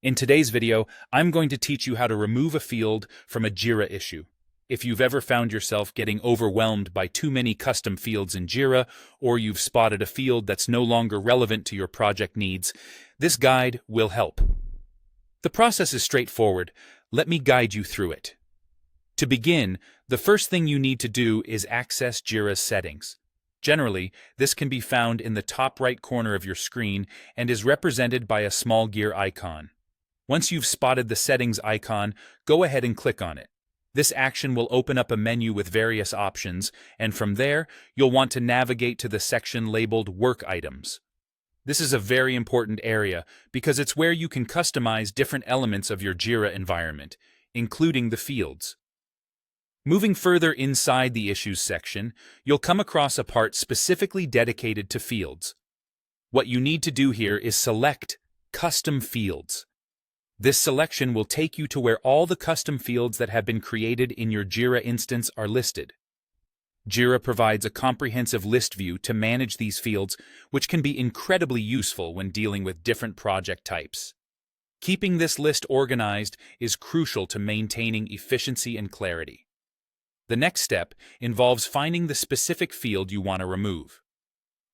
In today's video, I'm going to teach you how to remove a field from a Jira issue. If you've ever found yourself getting overwhelmed by too many custom fields in Jira, or you've spotted a field that's no longer relevant to your project needs, this guide will help. The process is straightforward. Let me guide you through it. To begin, the first thing you need to do is access Jira's settings. Generally, this can be found in the top right corner of your screen and is represented by a small gear icon. Once you've spotted the settings icon, go ahead and click on it. This action will open up a menu with various options, and from there, you'll want to navigate to the section labeled Work Items. This is a very important area because it's where you can customize different elements of your Jira environment, including the fields. Moving further inside the Issues section, you'll come across a part specifically dedicated to fields. What you need to do here is select Custom Fields. This selection will take you to where all the custom fields that have been created in your Jira instance are listed. Jira provides a comprehensive list view to manage these fields, which can be incredibly useful when dealing with different project types. Keeping this list organized is crucial to maintaining efficiency and clarity. The next step involves finding the specific field you want to remove.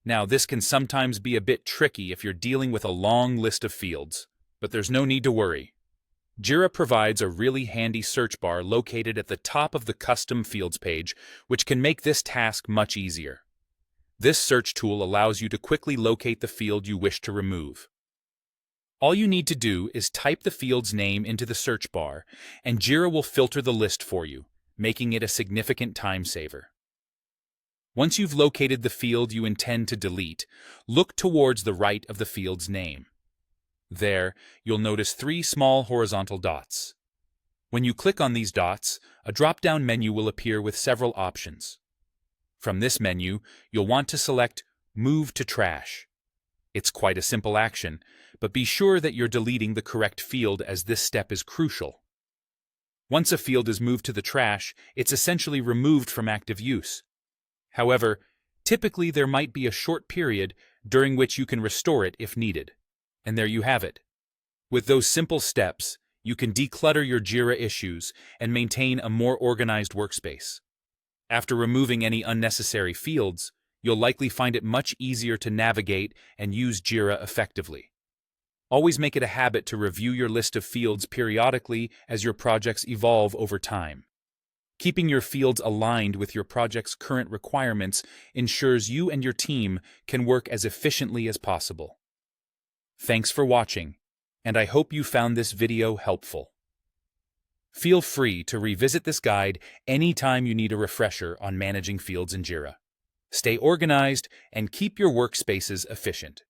Now, this can sometimes be a bit tricky if you're dealing with a long list of fields. But there's no need to worry. Jira provides a really handy search bar located at the top of the Custom Fields page, which can make this task much easier. This search tool allows you to quickly locate the field you wish to remove. All you need to do is type the field's name into the search bar, and Jira will filter the list for you, making it a significant time saver. Once you've located the field you intend to delete, look towards the right of the field's name. There, you'll notice 3 small horizontal dots. When you click on these dots, a drop-down menu will appear with several options. From this menu, you'll want to select Move to Trash. It's quite a simple action, but be sure that you're deleting the correct field as this step is crucial. Once a field is moved to the trash, it's essentially removed from active use. However, typically there might be a short period during which you can restore it if needed. And there you have it. With those simple steps, you can declutter your Jira issues and maintain a more organized workspace. After removing any unnecessary fields, you'll likely find it much easier to navigate and use Jira effectively. Always make it a habit to review your list of fields periodically as your projects evolve over time. Keeping your fields aligned with your project's current requirements ensures you and your team can work as efficiently as possible. Thanks for watching, and I hope you found this video helpful. Feel free to revisit this guide anytime you need a refresher on managing fields in Jira. Stay organized and keep your workspaces efficient.